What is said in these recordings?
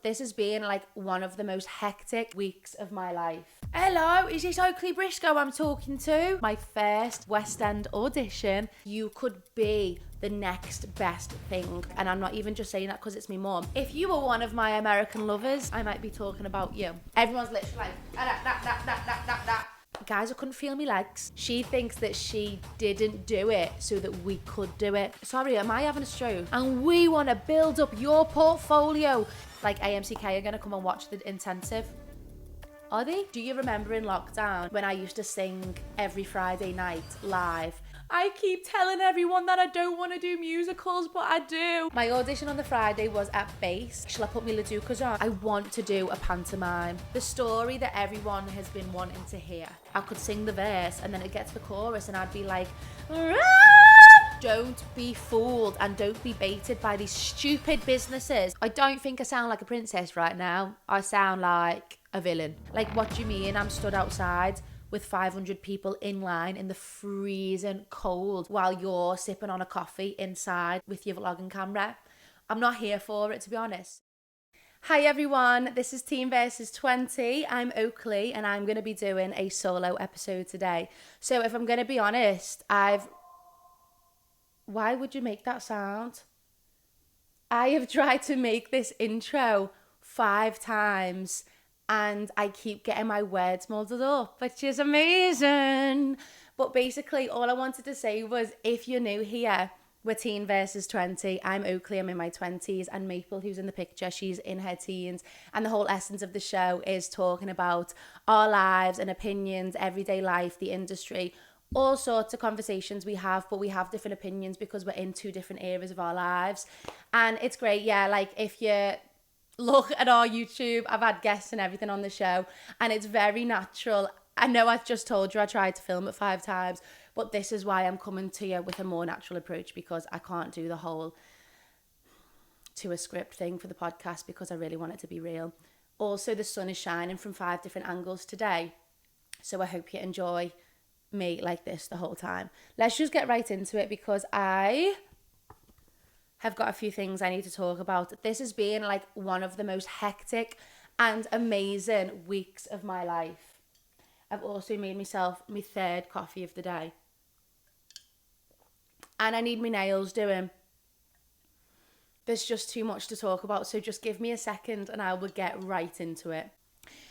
This has been like one of the most hectic weeks of my life. Hello, is this Oakleigh Briscoe I'm talking to? My first West End audition. You could be the next best thing. And I'm not even just saying that because it's me mum. If you were one of my American lovers, I might be talking about you. Everyone's literally like, that. Guys, I couldn't feel my legs. She thinks that she didn't do it so that we could do it. Sorry, am I having a stroke? And we want to build up your portfolio. Like AMCK are going to come and watch the intensive. Are they? Do you remember in lockdown when I used to sing every Friday night live? I keep telling everyone that I don't want to do musicals, but I do. My audition on the Friday was at Base. Shall I put my Ladukas on? I want to do a pantomime. The story that everyone has been wanting to hear. I could sing the verse and then it gets the chorus and I'd be like, "Rah!" Don't be fooled and don't be baited by these stupid businesses. I don't think I sound like a princess right now. I sound like a villain. Like, what do you mean I'm stood outside with 500 people in line in the freezing cold while you're sipping on a coffee inside with your vlogging camera? I'm not here for it, to be honest. Hi everyone, this is Teen versus 20. I'm Oakleigh and I'm going to be doing a solo episode today. So if I'm going to be honest, Why would you make that sound? I have tried to make this intro 5 times and I keep getting my words muddled up, which is amazing. But basically, all I wanted to say was, if you're new here, we're Teen versus 20. I'm Oakleigh, I'm in my 20s, and Maple, who's in the picture, she's in her teens. And the whole essence of the show is talking about our lives and opinions, everyday life, the industry, all sorts of conversations we have, but we have different opinions because we're in 2 different areas of our lives. And it's great, yeah, like if you look at our YouTube, I've had guests and everything on the show, and it's very natural. I know I've just told you I tried to film it 5 times, but this is why I'm coming to you with a more natural approach, because I can't do the whole to a script thing for the podcast because I really want it to be real. Also, the sun is shining from 5 different angles today, so I hope you enjoy me like this the whole time. Let's just get right into it because I have got a few things I need to talk about. This has been like one of the most hectic and amazing weeks of my life. I've also made myself my 3rd coffee of the day. And I need my nails doing. There's just too much to talk about, so just give me a second and I will get right into it.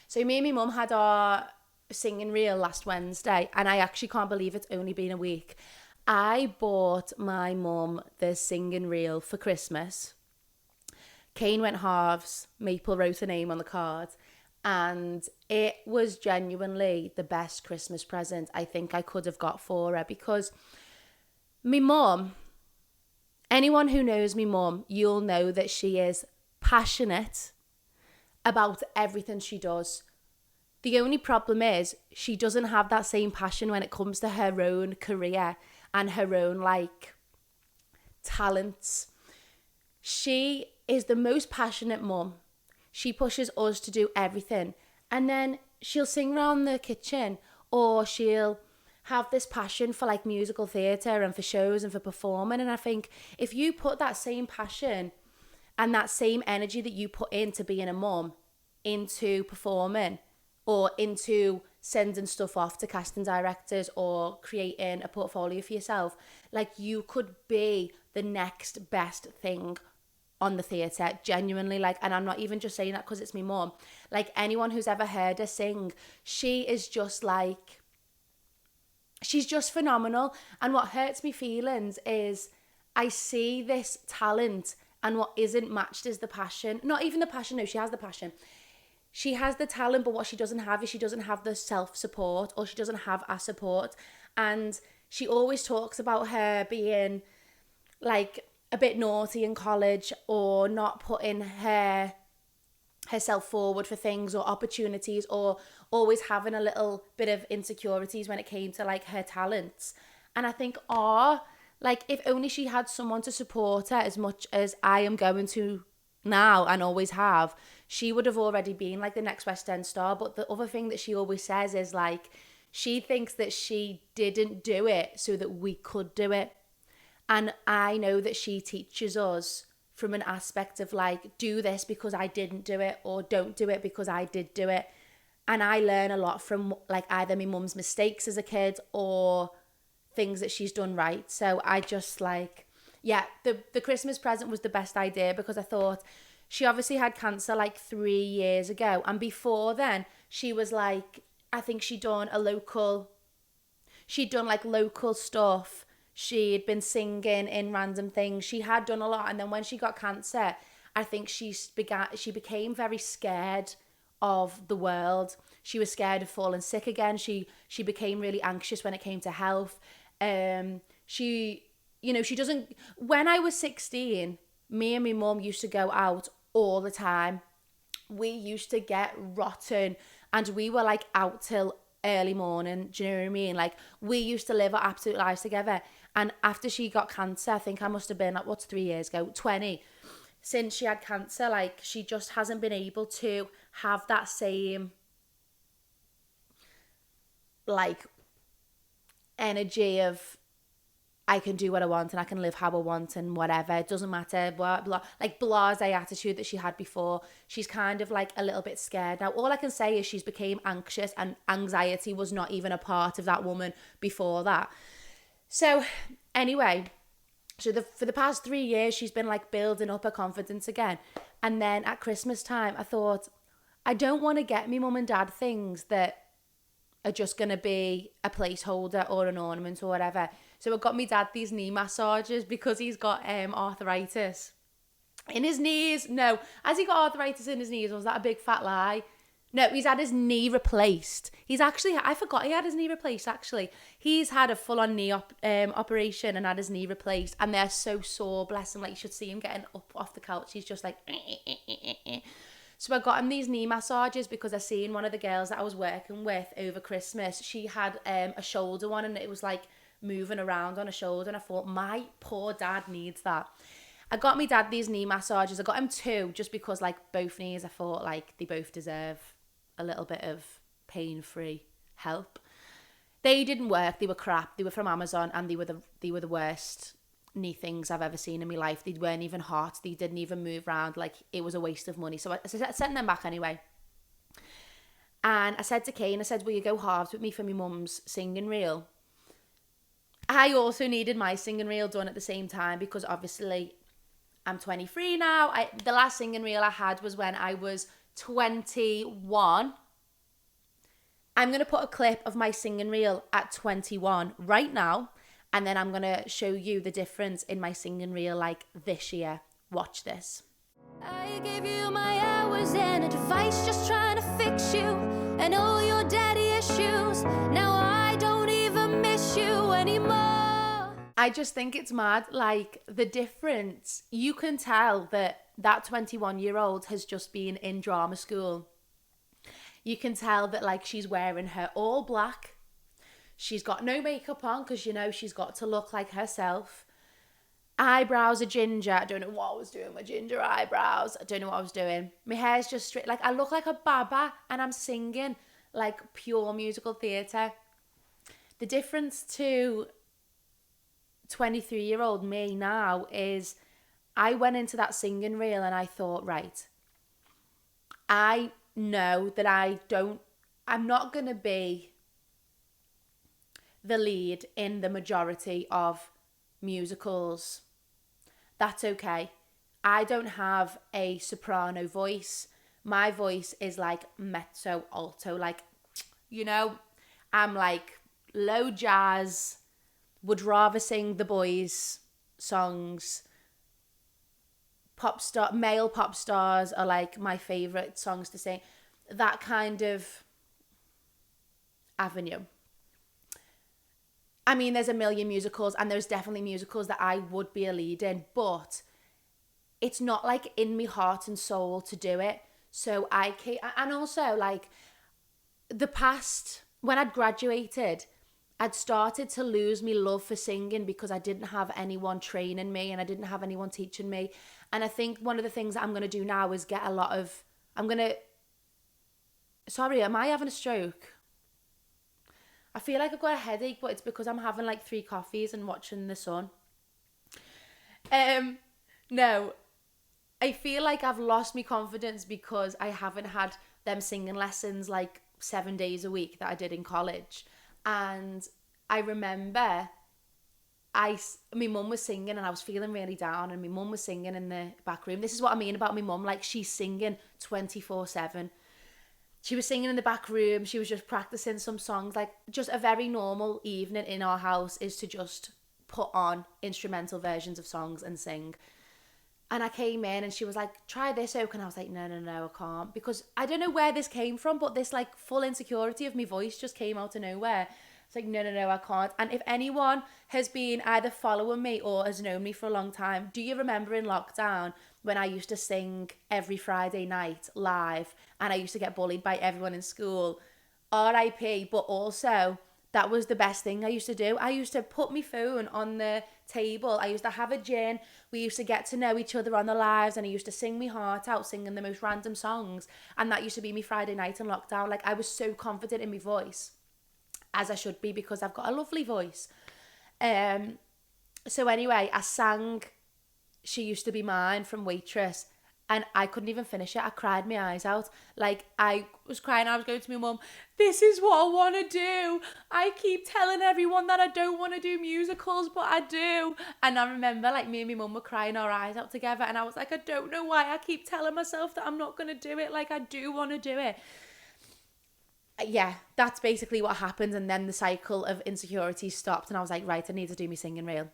So me and my mum had our singing reel last Wednesday, and I actually can't believe it's only been a week. I bought my mum the singing reel for Christmas. Kane went halves, Maple wrote a name on the card, and it was genuinely the best Christmas present I think I could have got for her, because my mum, anyone who knows me mum, you'll know that she is passionate about everything she does. The only problem is she doesn't have that same passion when it comes to her own career and her own like talents. She is the most passionate mum. She pushes us to do everything, and then she'll sing around the kitchen, or she'll have this passion for like musical theatre and for shows and for performing. And I think if you put that same passion and that same energy that you put into being a mum into performing, or into sending stuff off to casting directors or creating a portfolio for yourself, like you could be the next best thing on the theatre, genuinely. Like, and I'm not even just saying that because it's me mum. Like, anyone who's ever heard her sing, she is just like, she's just phenomenal. And what hurts me feelings is I see this talent and what isn't matched is the passion. Not even the passion, no, she has the passion. She has the talent, but what she doesn't have is she doesn't have the self-support, or she doesn't have our support. And she always talks about her being like a bit naughty in college, or not putting herself forward for things or opportunities, or always having a little bit of insecurities when it came to like her talents. And I think, like if only she had someone to support her as much as I am going to now and always have, she would have already been like the next West End star. But the other thing that she always says is like, she thinks that she didn't do it so that we could do it. And I know that she teaches us from an aspect of like, do this because I didn't do it, or don't do it because I did do it. And I learn a lot from like either my mum's mistakes as a kid or things that she's done right. So I just like, yeah, the Christmas present was the best idea, because I thought she obviously had cancer like 3 years ago. And before then, she was like, I think she'd done like local stuff. She'd been singing in random things. She had done a lot. And then when she got cancer, I think she became very scared of the world. She was scared of falling sick again. She became really anxious when it came to health. She doesn't. When I was 16, me and my mum used to go out all the time. We used to get rotten, and we were like out till early morning. Do you know what I mean? Like, we used to live our absolute lives together. And after she got cancer, I think I must have been like, what's 3 years ago? 20. Since she had cancer, like, she just hasn't been able to have that same like energy of, I can do what I want and I can live how I want and whatever, it doesn't matter, blah, blah, like blasé attitude that she had before. She's kind of like a little bit scared now. All I can say is she's became anxious, and anxiety was not even a part of that woman before that. So anyway, for the past 3 years, she's been like building up her confidence again. And then at Christmas time, I thought, I don't want to get me mum and dad things that are just going to be a placeholder or an ornament or whatever. So I got me dad these knee massages because he's got arthritis in his knees. No, has he got arthritis in his knees, or was that a big fat lie? No, he's had his knee replaced. I forgot he had his knee replaced, actually. He's had a full-on knee operation and had his knee replaced, and they're so sore, bless him. Like, you should see him getting up off the couch. He's just like... So I got him these knee massages because I seen one of the girls that I was working with over Christmas. She had a shoulder one, and it was like moving around on her shoulder, and I thought, my poor dad needs that. I got me dad these knee massages. I got him 2 just because, like, both knees, I thought, like, they both deserve a little bit of pain-free help. They didn't work. They were crap. They were from Amazon, and they were the worst knee things I've ever seen in my life. They weren't even hot. They didn't even move around. Like, it was a waste of money. So I sent them back anyway. And I said to Kane, I said, will you go halves with me for my mum's singing reel? I also needed my singing reel done at the same time because obviously I'm 23 now. The last singing reel I had was when I was 21. I'm going to put a clip of my singing reel at 21 right now, and then I'm going to show you the difference in my singing reel like this year. Watch this. I gave you my hours and advice, just trying to fix you and all your daddy issues. Now I don't even miss you anymore. I just think it's mad, like the difference. You can tell that 21-year-old has just been in drama school. You can tell that, like, she's wearing her all black. She's got no makeup on because, you know, she's got to look like herself. Eyebrows are ginger. I don't know what I was doing with ginger eyebrows. I don't know what I was doing. My hair's just straight. Like, I look like a baba and I'm singing like pure musical theatre. The difference to 23-year-old me now is I went into that singing reel and I thought, right, I know that I'm not going to be the lead in the majority of musicals. That's okay. I don't have a soprano voice. My voice is like mezzo alto, like, you know, I'm like low jazz, would rather sing the boys' songs. Male pop stars are like my favourite songs to sing. That kind of avenue. I mean, there's a million musicals, and there's definitely musicals that I would be a lead in, but it's not like in my heart and soul to do it. So and also like when I'd graduated, I'd started to lose my love for singing because I didn't have anyone training me and I didn't have anyone teaching me. And I think one of the things that I'm going to do now is sorry, am I having a stroke? I feel like I've got a headache, but it's because I'm having like 3 coffees and watching the sun. No, I feel like I've lost my confidence because I haven't had them singing lessons like 7 days a week that I did in college. And I remember my mum was singing and I was feeling really down, and my mum was singing in the back room. This is what I mean about my mum, like she's singing 24/7. She was singing in the back room, she was just practicing some songs. Like, just a very normal evening in our house is to just put on instrumental versions of songs and sing. And I came in and she was like, try this, Oak. And I was like, no, I can't. Because I don't know where this came from, but this like full insecurity of my voice just came out of nowhere. It's like, no, I can't. And if anyone has been either following me or has known me for a long time, do you remember in lockdown when I used to sing every Friday night live and I used to get bullied by everyone in school? RIP, but also that was the best thing I used to do. I used to put my phone on the table. I used to have a gin. We used to get to know each other on the lives, and I used to sing my heart out, singing the most random songs. And that used to be me Friday night in lockdown. Like, I was so confident in my voice, as I should be, because I've got a lovely voice. So anyway, I sang She Used to Be Mine from Waitress, and I couldn't even finish it. I cried my eyes out. Like, I was crying. I was going to my mum, this is what I want to do. I keep telling everyone that I don't want to do musicals, but I do. And I remember, like, me and my mum were crying our eyes out together. And I was like, I don't know why I keep telling myself that I'm not going to do it. Like, I do want to do it. Yeah, that's basically what happened. And then the cycle of insecurity stopped. And I was like, right, I need to do my singing reel.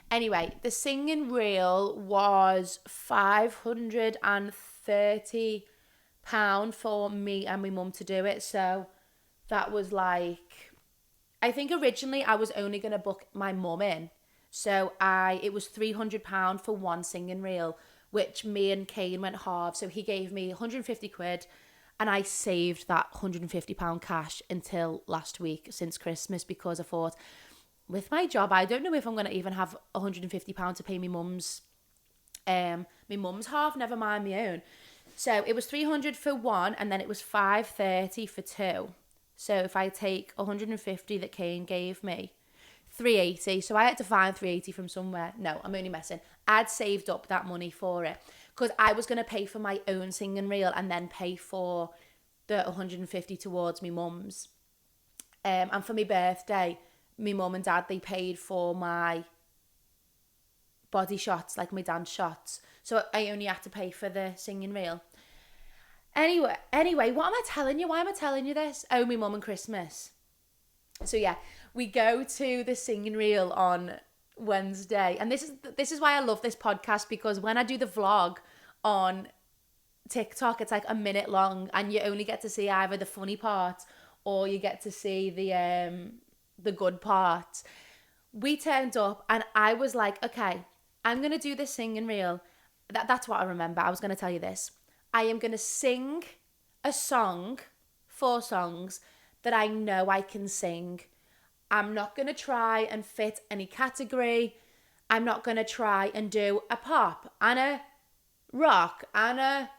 Anyway, the singing reel was £530 for me and my mum to do it. So that was like, I think originally I was only going to book my mum in. So it was £300 for one singing reel, which me and Kane went halves. So he gave me 150 quid and I saved that £150 cash until last week, since Christmas, because I thought, with my job, I don't know if I'm going to even have £150 to pay my mum's half, never mind my own. So it was 300 for one, and then it was 530 for two. So if I take 150 that Kane gave me, 380. So I had to find 380 from somewhere. No, I'm only messing. I'd saved up that money for it because I was going to pay for my own singing reel and then pay for the 150 towards my mum's. And for my birthday, my mum and dad, they paid for my body shots, like my dance shots. So I only had to pay for the singing reel. Anyway, what am I telling you? Why am I telling you this? Oh, my mum and Christmas. So yeah, we go to the singing reel on Wednesday. And this is why I love this podcast, because when I do the vlog on TikTok, it's like a minute long and you only get to see either the funny part or you get to see the good part. We turned up and I was like, okay, I'm going to do this singing reel. That's what I remember. I was going to tell you this. I am going to sing a song, 4 songs that I know I can sing. I'm not going to try and fit any category. I'm not going to try and do a pop and a rock and a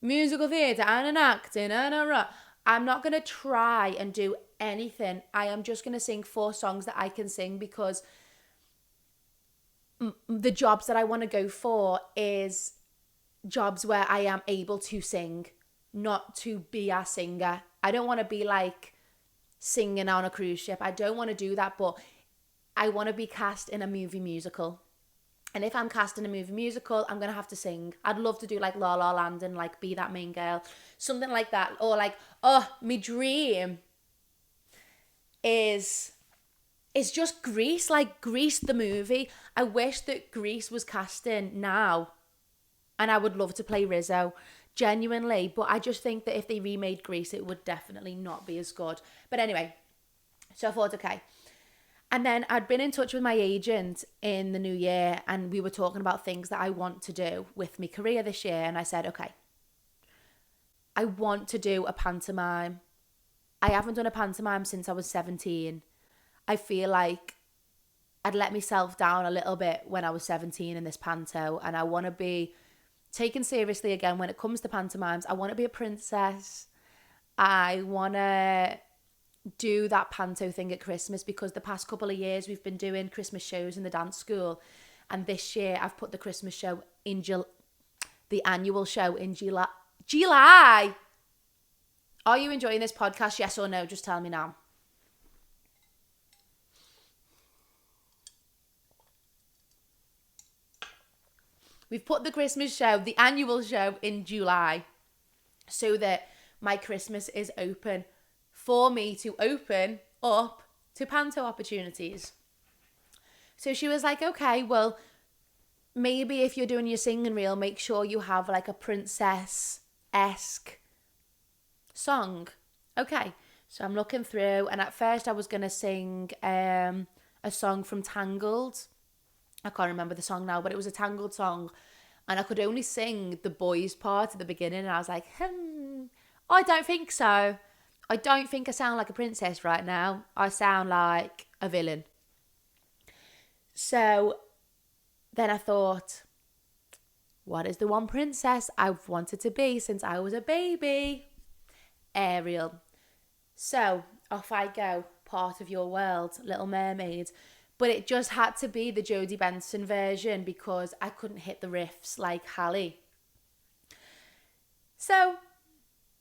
musical theatre and an acting and a rock. I'm not going to try and do anything. I am just going to sing 4 songs that I can sing, because the jobs that I want to go for is jobs where I am able to sing, not to be a singer. I don't want to be like singing on a cruise ship. I don't want to do that, but I want to be cast in a movie musical. And if I'm cast in a movie musical, I'm going to have to sing. I'd love to do like La La Land and like be that main girl. Something like that. Or like, my dream is just Grease. Like Grease the movie. I wish that Grease was casting now. And I would love to play Rizzo. Genuinely. But I just think that if they remade Grease, it would definitely not be as good. But anyway. So I thought, okay. And then I'd been in touch with my agent in the new year and we were talking about things that I want to do with my career this year. And I said, okay, I want to do a pantomime. I haven't done a pantomime since I was 17. I feel like I'd let myself down a little bit when I was 17 in this panto, and I want to be taken seriously again when it comes to pantomimes. I want to be a princess. I want to do that panto thing at Christmas, because the past couple of years we've been doing Christmas shows in the dance school, and this year I've put the Christmas show in the annual show in July. July! Are you enjoying this podcast? Yes or no? Just tell me now. We've put the Christmas show, the annual show, in July so that my Christmas is open for me to open up to panto opportunities. So she was like, okay, well, maybe if you're doing your singing reel, make sure you have like a princess-esque song. Okay, so I'm looking through, and at first I was going to sing a song from Tangled. I can't remember the song now, but it was a Tangled song, and I could only sing the boys part at the beginning, and I was like, I don't think so. I don't think I sound like a princess right now. I sound like a villain. So then I thought, what is the one princess I've wanted to be since I was a baby? Ariel. So off I go, part of your world, Little Mermaid. But it just had to be the Jodie Benson version because I couldn't hit the riffs like Hallie. So,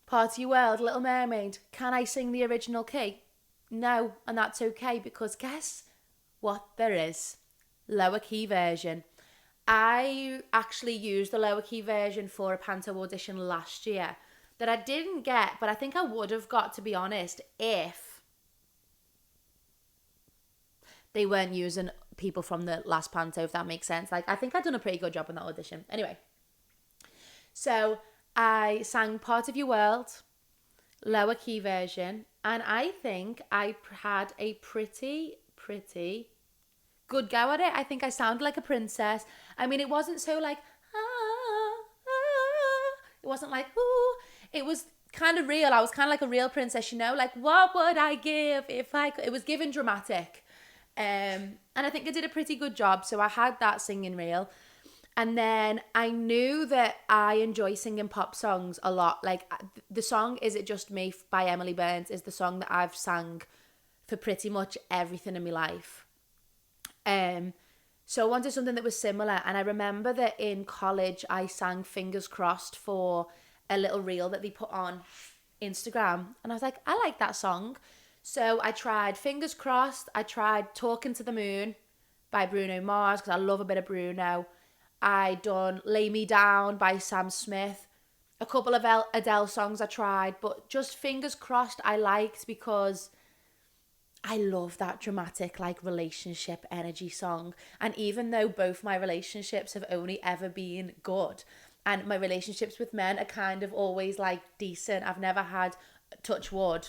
part of your world, Little Mermaid. Can I sing the original key? No, and that's okay because guess what there is? Lower key version. I actually used the lower key version for a panto audition last year that I didn't get, but I think I would have got, to be honest, if they weren't using people from the last panto, if that makes sense. Like, I think I'd done a pretty good job on that audition. Anyway, so I sang Part of Your World, lower key version, and I think I had a pretty good go at it. I think I sounded like a princess. I mean, it wasn't so like, it wasn't like, ooh. It was kind of real. I was kind of like a real princess, you know? Like, what would I give if I could? It was given dramatic. And I think I did a pretty good job. So I had that singing reel. And then I knew that I enjoy singing pop songs a lot. Like, the song Is It Just Me by Emily Burns is the song that I've sang for pretty much everything in my life. So I wanted something that was similar. And I remember that in college, I sang Fingers Crossed for a little reel that they put on Instagram. And I was like, I like that song. So I tried Fingers Crossed. I tried Talking to the Moon by Bruno Mars because I love a bit of Bruno. I done Lay Me Down by Sam Smith. A couple of Adele songs I tried, but just Fingers Crossed I liked because I love that dramatic like relationship energy song. And even though both my relationships have only ever been good, and my relationships with men are kind of always like decent, I've never had, touch wood,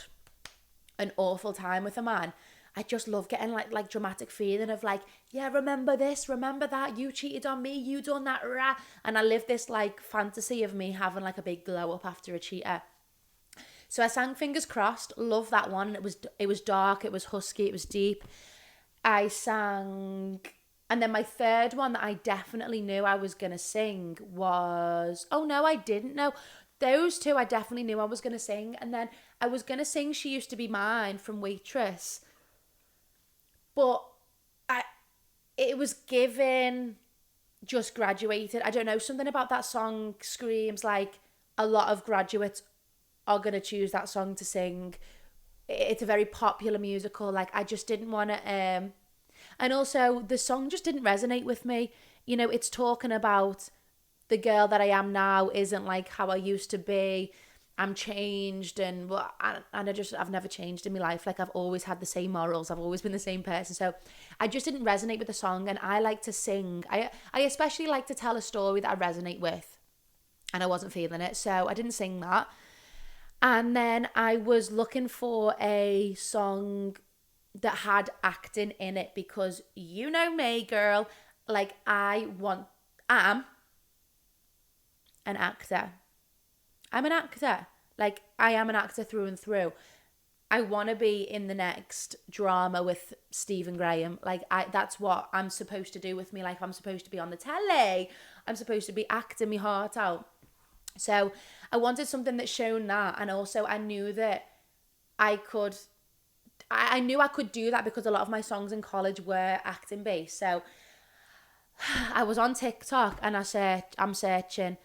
an awful time with a man. I just love getting like dramatic feeling of like, yeah, remember this, remember that, you cheated on me, you done that, rah. And I live this like fantasy of me having like a big glow up after a cheater. So I sang Fingers Crossed, love that one. It was dark, it was husky, it was deep. I sang, and then my third one that I definitely knew I was gonna sing was, oh no, I didn't know. Those two I definitely knew I was gonna sing, and then I was gonna sing She Used to Be Mine from Waitress. But it was given just graduated. I don't know, something about that song screams like a lot of graduates are going to choose that song to sing. It's a very popular musical. Like, I just didn't want to... and also, the song just didn't resonate with me. You know, it's talking about the girl that I am now isn't like how I used to be. I'm changed, and I've never changed in my life. Like, I've always had the same morals. I've always been the same person. So I just didn't resonate with the song, and I like to sing. I especially like to tell a story that I resonate with, and I wasn't feeling it, so I didn't sing that. And then I was looking for a song that had acting in it because you know me, girl. Like, I'm an actor. I'm an actor. Like, I am an actor through and through. I want to be in the next drama with Stephen Graham. Like, that's what I'm supposed to do with my life. I'm supposed to be on the telly. I'm supposed to be acting my heart out. So I wanted something that shown that. And also I knew that I knew I could do that because a lot of my songs in college were acting based. So I was on TikTok and I'm searching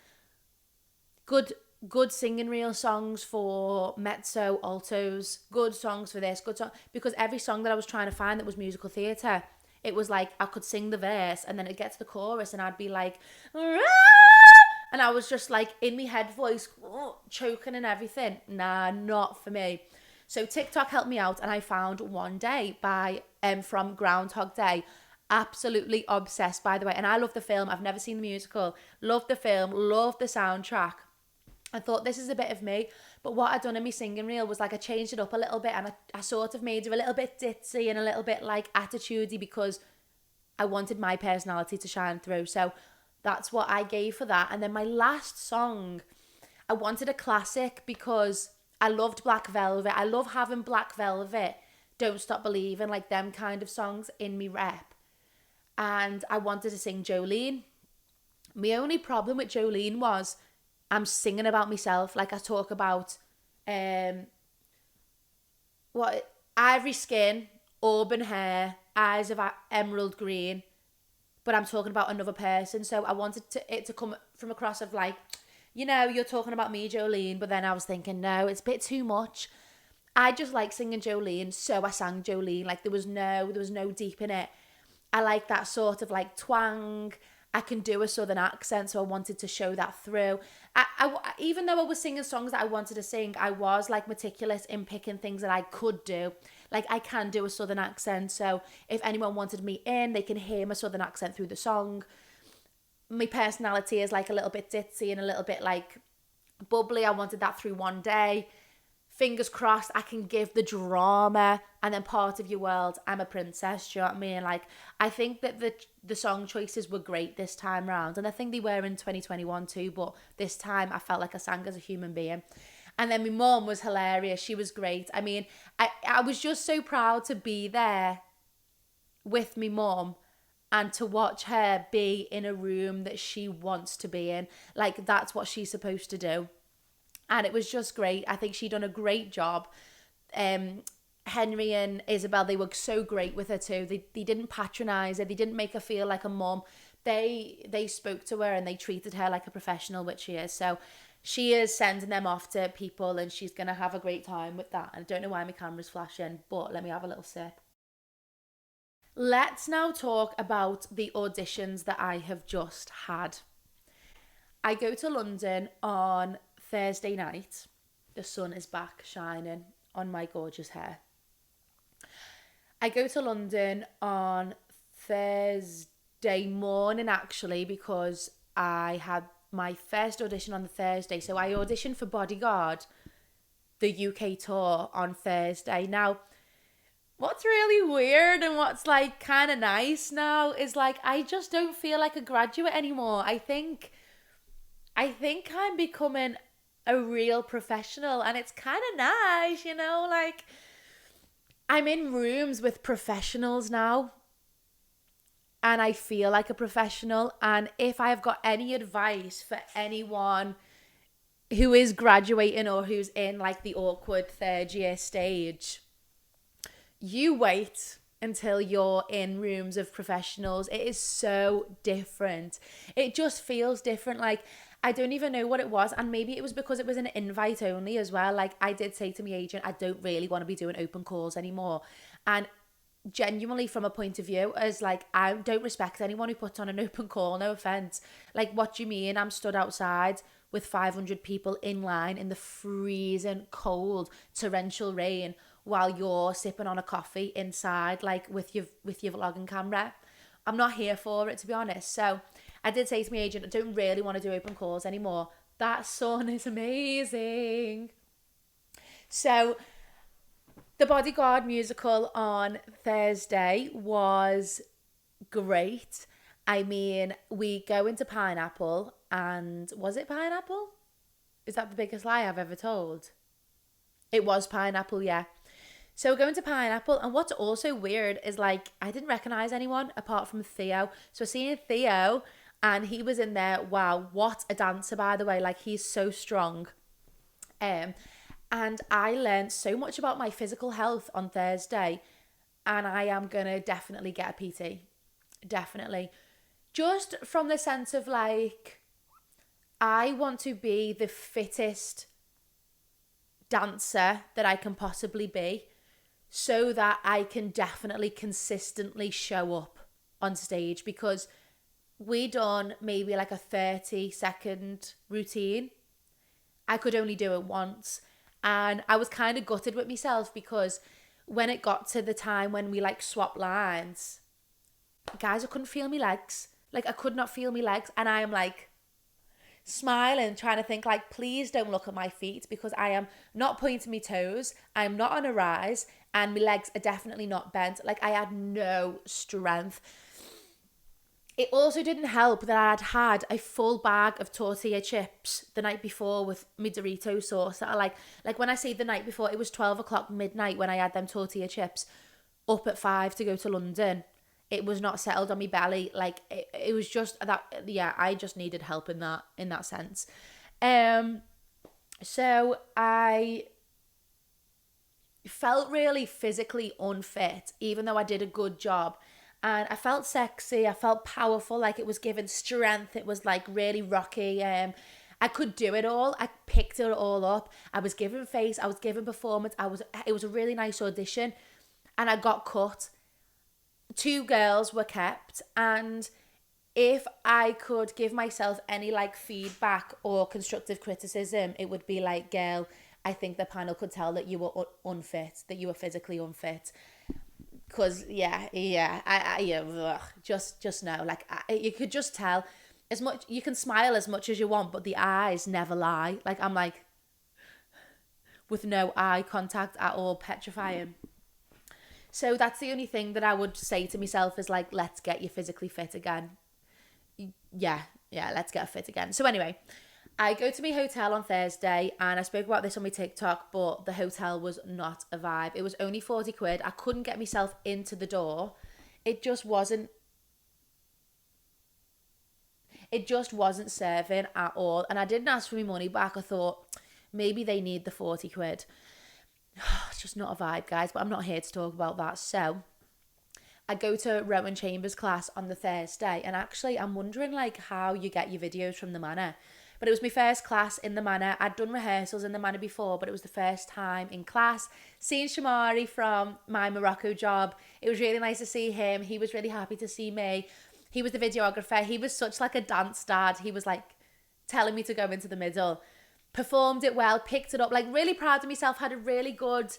good singing reel songs for mezzo, altos, good songs for this, good song, because every song that I was trying to find that was musical theatre, it was like I could sing the verse and then it'd get to the chorus and I'd be like, "Rah!" And I was just like in my head voice, choking and everything. Nah, not for me. So TikTok helped me out and I found One Day by from Groundhog Day. Absolutely obsessed, by the way. And I love the film. I've never seen the musical. Love the film. Love the soundtrack. I thought this is a bit of me. But what I'd done in my singing reel was like I changed it up a little bit and I sort of made her a little bit ditzy and a little bit like attitudey because I wanted my personality to shine through. So that's what I gave for that. And then my last song, I wanted a classic because I loved Black Velvet. I love having Black Velvet, Don't Stop Believing, like them kind of songs in me rep. And I wanted to sing Jolene. My only problem with Jolene was I'm singing about myself. Like I talk about ivory skin, auburn hair, eyes of emerald green, but I'm talking about another person. So I wanted it to come from across of like, you know, you're talking about me, Jolene, but then I was thinking, no, it's a bit too much. I just like singing Jolene, so I sang Jolene. Like there was no deep in it. I like that sort of like twang. I can do a southern accent, so I wanted to show that through. Even though I was singing songs that I wanted to sing, I was like meticulous in picking things that I could do. Like I can do a southern accent, so if anyone wanted me in, they can hear my southern accent through the song. My personality is like a little bit ditzy and a little bit like bubbly. I wanted that through One Day. Fingers crossed I can give the drama and then Part of Your World, I'm a Princess, do you know what I mean? Like, I think that the song choices were great this time round, and I think they were in 2021 too, but this time I felt like I sang as a human being. And then my mum was hilarious. She was great. I mean, I was just so proud to be there with my mum and to watch her be in a room that she wants to be in. Like, that's what she's supposed to do. And it was just great. I think she'd done a great job. Henry and Isabel, they were so great with her too. They didn't patronise her. They didn't make her feel like a mum. They spoke to her and they treated her like a professional, which she is. So she is sending them off to people and she's going to have a great time with that. And I don't know why my camera's flashing, but let me have a little sip. Let's now talk about the auditions that I have just had. I go to London on Thursday night. The sun is back shining on my gorgeous hair. I go to London on Thursday morning actually because I had my first audition on the Thursday. So I auditioned for Bodyguard, the UK tour, on Thursday. Now, what's really weird and what's like kind of nice now is like I just don't feel like a graduate anymore. I think I'm becoming a real professional and it's kind of nice, you know, like I'm in rooms with professionals now and I feel like a professional. And if I've got any advice for anyone who is graduating or who's in like the awkward third year stage, you wait until you're in rooms of professionals. It is so different. It just feels different. Like, I don't even know what it was. And maybe it was because it was an invite only as well. Like, I did say to my agent, I don't really want to be doing open calls anymore. And genuinely, from a point of view, as like, I don't respect anyone who puts on an open call, no offense. Like, what do you mean? I'm stood outside with 500 people in line in the freezing cold torrential rain while you're sipping on a coffee inside, like with your vlogging camera. I'm not here for it, to be honest. So I did say to my agent, I don't really want to do open calls anymore. That sun is amazing. So the Bodyguard musical on Thursday was great. I mean, we go into Pineapple, and was it Pineapple? Is that the biggest lie I've ever told? It was Pineapple, yeah. So we're going to Pineapple, and what's also weird is like I didn't recognise anyone apart from Theo. So I seen Theo, and he was in there. Wow, what a dancer, by the way! Like, he's so strong. And I learned so much about my physical health on Thursday, and I am gonna definitely get a PT, definitely, just from the sense of like I want to be the fittest dancer that I can possibly be, so that I can definitely consistently show up on stage, because we done maybe like a 30-second routine. I could only do it once, and I was kind of gutted with myself, because when it got to the time when we like swapped lines, guys, I couldn't feel my legs. Like, I could not feel my legs, and I am like smiling, trying to think like, please don't look at my feet, because I am not pointing my toes, I'm not on a rise, and my legs are definitely not bent. Like, I had no strength. It also didn't help that I had had a full bag of tortilla chips the night before with my Dorito sauce that are like when I say the night before, it was 12 o'clock midnight when I had them tortilla chips, up at 5 to go to London. It was not settled on my belly. Like, it was just that, yeah, I just needed help in that sense. So I felt really physically unfit, even though I did a good job. And I felt sexy, I felt powerful, like it was giving strength, it was like really rocky. I could do it all, I picked it all up, I was given face, I was given performance, it was a really nice audition, and I got cut. 2 girls were kept, and if I could give myself any like feedback or constructive criticism, it would be like, girl, I think the panel could tell that you were unfit, that you were physically unfit. Because, just now, like, you could just tell, as much, you can smile as much as you want, but the eyes never lie. Like, I'm like, with no eye contact at all, petrifying. So that's the only thing that I would say to myself is like, let's get you physically fit again. Yeah, let's get fit again. So anyway, I go to my hotel on Thursday, and I spoke about this on my TikTok, but the hotel was not a vibe. It was only 40 quid. I couldn't get myself into the door. It just wasn't serving at all. And I didn't ask for my money back. I thought maybe they need the 40 quid. It's just not a vibe, guys, but I'm not here to talk about that. So I go to Rowan Chambers' class on the Thursday, and actually I'm wondering like how you get your videos from the Manor. But it was my first class in the Manor. I'd done rehearsals in the Manor before, but it was the first time in class. Seeing Shamari from my Morocco job, it was really nice to see him. He was really happy to see me. He was the videographer. He was such like a dance dad. He was like telling me to go into the middle. Performed it well, picked it up, like really proud of myself. Had a really good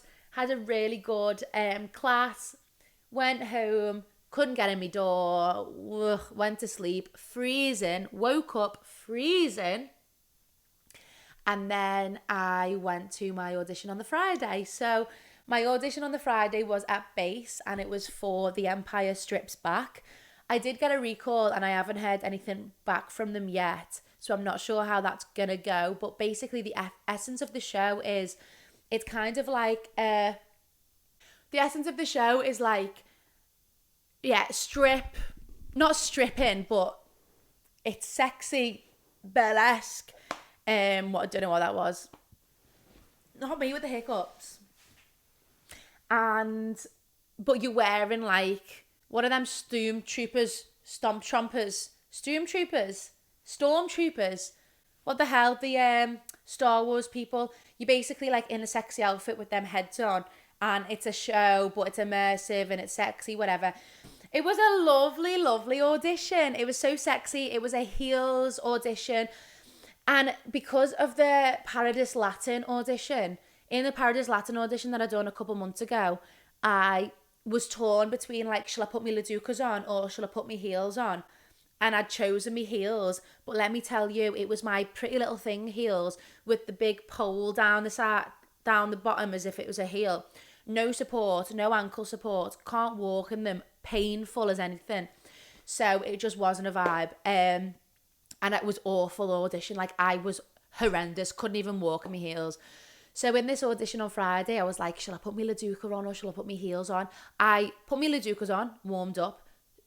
class. Went home, couldn't get in my door, went to sleep, freezing, woke up freezing. And then I went to my audition on the Friday. So my audition on the Friday was at Base, and it was for The Empire Strips Back. I did get a recall, and I haven't heard anything back from them yet, so I'm not sure how that's gonna go. But basically the essence of the show is, it's kind of like the essence of the show is like, not stripping, but it's sexy, burlesque. I don't know what that was. Not me with the hiccups. But you're wearing like one of them stormtroopers. What the hell? The Star Wars people. You're basically like in a sexy outfit with them heads on, and it's a show, but it's immersive and it's sexy, whatever. It was a lovely, lovely audition. It was so sexy. It was a heels audition. And because of the Paradise Latin audition, in the Paradise Latin audition that I'd done a couple months ago, I was torn between like, shall I put my Laducas on or shall I put my heels on? And I'd chosen my heels, but let me tell you, it was my Pretty Little Thing heels with the big pole down the side, down the bottom as if it was a heel. No support, no ankle support, can't walk in them, painful as anything. So it just wasn't a vibe. And it was awful audition. Like, I was horrendous, couldn't even walk in my heels. So in this audition on Friday, I was like, shall I put my Laduca on or shall I put my heels on? I put my Laducas on, warmed up.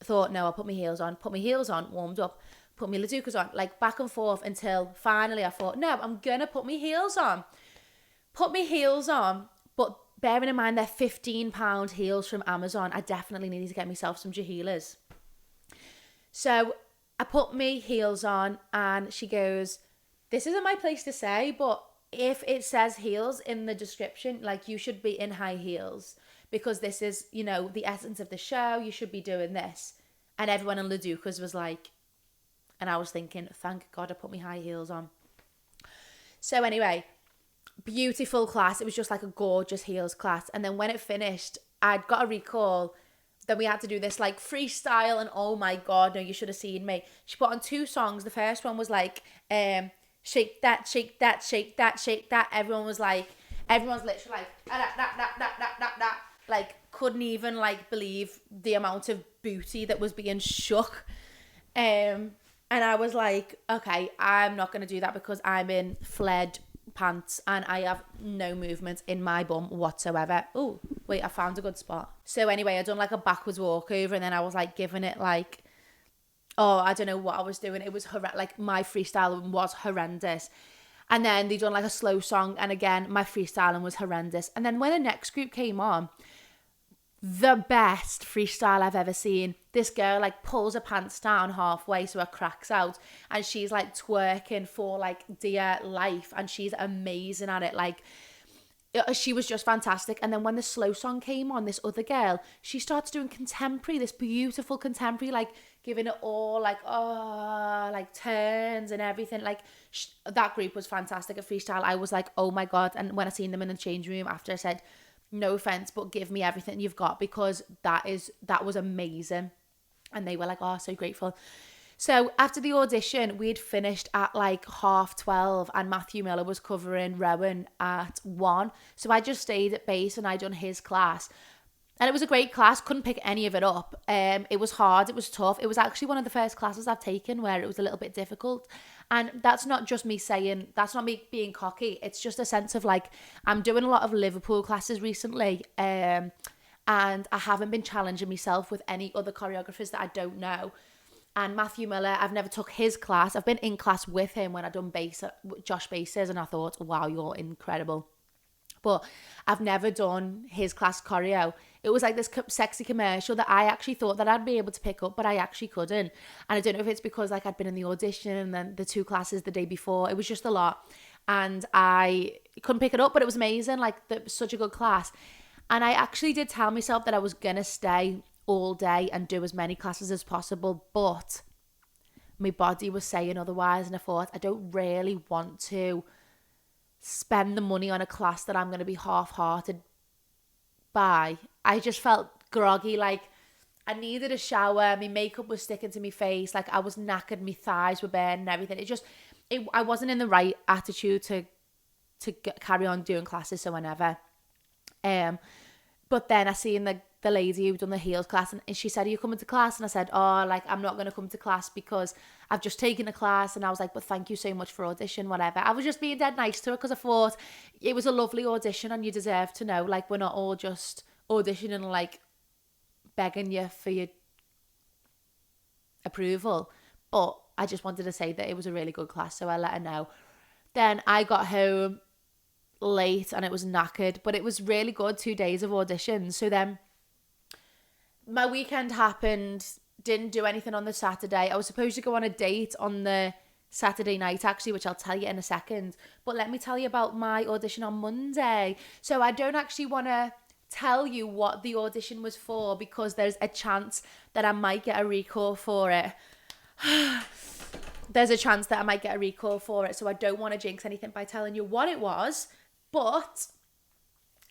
Thought, no, I'll put my heels on. Put my heels on, warmed up. Put my Laducas on. Like, back and forth until finally I thought, no, I'm going to put my heels on. Put my heels on, but bearing in mind they're £15 heels from Amazon, I definitely needed to get myself some Jahilas. So I put my heels on and she goes, this isn't my place to say, but if it says heels in the description, like, you should be in high heels because this is, you know, the essence of the show. You should be doing this. And everyone in Leducas was like, and I was thinking, thank God I put my high heels on. So anyway, beautiful class. It was just like a gorgeous heels class. And then when it finished, I'd got a recall. Then we had to do this like freestyle, and oh my God, no, you should have seen me. She put on 2 songs. The first one was like, shake that, shake that, shake that, shake that. Everyone's literally like, like, couldn't even like believe the amount of booty that was being shook. And I was like, okay, I'm not going to do that because I'm in flared pants and I have no movement in my bum whatsoever. Oh, wait, I found a good spot. So anyway, I done like a backwards walkover, and then I was like giving it like, oh, I don't know what I was doing. It was like, my freestyling was horrendous. And then they done like a slow song, and again, my freestyling was horrendous. And then when the next group came on, the best freestyle I've ever seen. This girl like pulls her pants down halfway so her cracks out, and she's like twerking for like dear life, and she's amazing at it. Like, she was just fantastic. And then when the slow song came on, this other girl, she starts doing contemporary, this beautiful contemporary, like giving it all like, oh, like turns and everything. Like, that group was fantastic at freestyle. I was like, oh my God. And when I seen them in the change room after, I said, no offense, but give me everything you've got, because that was amazing. And they were like, oh, so grateful. So after the audition, we'd finished at like 12:30, and Matthew Miller was covering Rowan at 1. So I just stayed at base and I done his class. And it was a great class, couldn't pick any of it up. It was hard, it was tough. It was actually one of the first classes I've taken where it was a little bit difficult. And that's not just me saying, that's not me being cocky. It's just a sense of like, I'm doing a lot of Liverpool classes recently. And I haven't been challenging myself with any other choreographers that I don't know. And Matthew Miller, I've never took his class. I've been in class with him when I done bass, Josh Bases, and I thought, wow, you're incredible. But I've never done his class choreo. It was like this sexy commercial that I actually thought that I'd be able to pick up, but I actually couldn't. And I don't know if it's because like I'd been in the audition and then the 2 classes the day before. It was just a lot. And I couldn't pick it up, but it was amazing. Like, such a good class. And I actually did tell myself that I was going to stay all day and do as many classes as possible. But my body was saying otherwise. And I thought, I don't really want to spend the money on a class that I'm going to be half-hearted by. I just felt groggy, like I needed a shower, my makeup was sticking to my face, like I was knackered, my thighs were burning and everything. I wasn't in the right attitude to carry on doing classes, so I never. But then I seen the lady who done the heels class, and she said, are you coming to class? And I said, oh, like, I'm not going to come to class because I've just taken a class. And I was like, but thank you so much for audition, whatever. I was just being dead nice to her because I thought it was a lovely audition and you deserve to know, like, we're not all just auditioning and like begging you for your approval. But I just wanted to say that it was a really good class, so I let her know. Then I got home late and it was knackered, but it was really good, 2 days of auditions. So then my weekend happened, didn't do anything on the Saturday. I was supposed to go on a date on the Saturday night actually, which I'll tell you in a second, but let me tell you about my audition on Monday. So I don't actually want to tell you what the audition was for because there's a chance that I might get a recall for it. There's a chance that I might get a recall for it, so I don't want to jinx anything by telling you what it was. But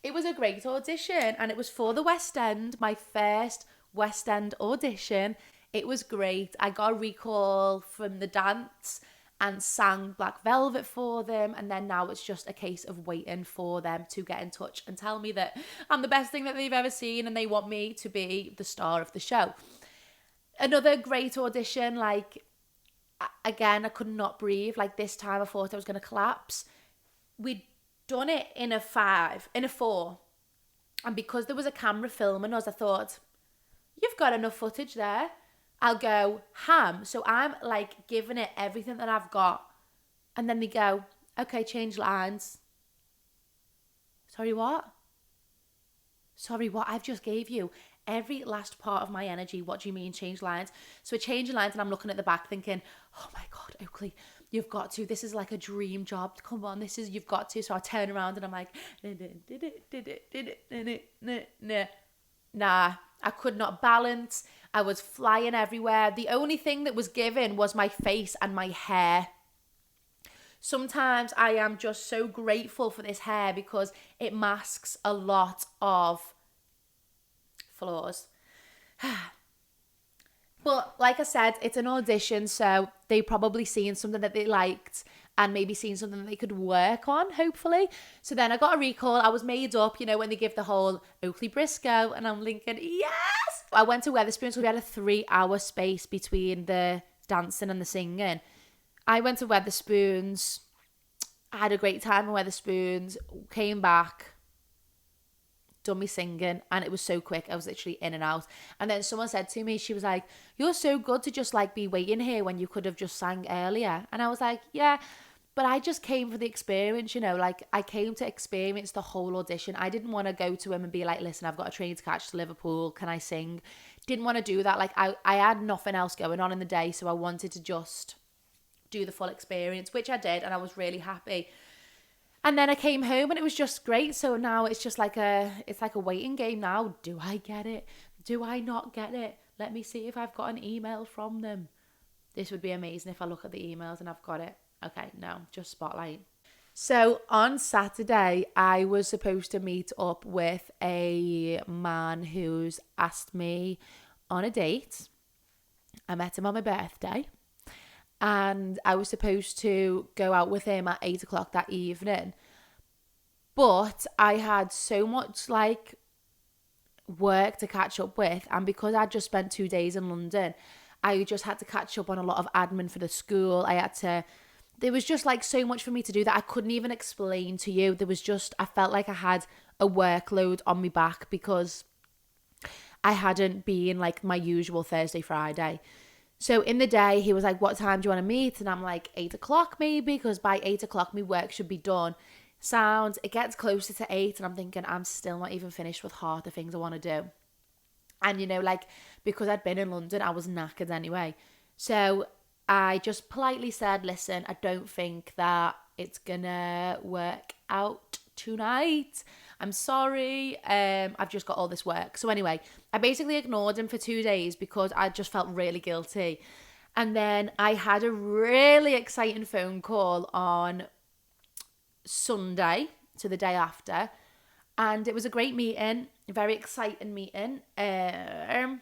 it was a great audition and it was for the West End, my first West End audition. It was great. I got a recall from the dance and sang Black Velvet for them, and then now it's just a case of waiting for them to get in touch and tell me that I'm the best thing that they've ever seen and they want me to be the star of the show. Another great audition, like, again, I could not breathe. Like, this time I thought I was going to collapse. We'd done it in a 4, and because there was a camera filming us, I thought, you've got enough footage there, I'll go ham. So I'm like giving it everything that I've got, and then they go, okay, change lines. Sorry, what? I've just gave you every last part of my energy. What do you mean change lines? So we're changing lines and I'm looking at the back thinking, oh my God, Oakleigh, you've got to, this is like a dream job, come on, you've got to. So I turn around and I'm like, nah, I could not balance. I was flying everywhere. The only thing that was given was my face and my hair. Sometimes I am just so grateful for this hair because it masks a lot of flaws. But like I said, it's an audition, so they probably seen something that they liked and maybe seen something that they could work on, hopefully. So then I got a recall. I was made up, when they give the whole Oakleigh Briscoe, and I'm thinking, yes! I went to Wetherspoons, so we had a 3-hour space between the dancing and the singing. I went to Wetherspoons. I had a great time in Wetherspoons, came back, done me singing, and it was so quick. I was literally in and out. And then someone said to me, she was like, you're so good to just like be waiting here when you could have just sang earlier. And I was like, yeah, but I just came for the experience, like I came to experience the whole audition. I didn't want to go to him and be like, listen, I've got a train to catch to Liverpool, can I sing? Didn't want to do that. Like I had nothing else going on in the day, so I wanted to just do the full experience, which I did, and I was really happy. And then I came home and it was just great. So now it's just like a waiting game now. Do I get it? Do I not get it? Let me see if I've got an email from them. This would be amazing if I look at the emails and I've got it. Okay, no, just spotlight. So on Saturday, I was supposed to meet up with a man who's asked me on a date. I met him on my birthday. And I was supposed to go out with him at 8 o'clock that evening. But I had so much work to catch up with. And because I'd just spent 2 days in London, I just had to catch up on a lot of admin for the school. There was just so much for me to do that I couldn't even explain to you. I felt like I had a workload on my back because I hadn't been my usual Thursday, Friday. So in the day, he was like, what time do you want to meet? And I'm like, 8 o'clock maybe, because by 8 o'clock, my work should be done. It gets closer to 8, and I'm thinking, I'm still not even finished with half the things I want to do. And, because I'd been in London, I was knackered anyway. So I just politely said, listen, I don't think that it's going to work out tonight. I'm sorry. I've just got all this work. So anyway, I basically ignored him for 2 days because I just felt really guilty. And then I had a really exciting phone call on Sunday, so the day after. And it was a great meeting, a very exciting meeting. And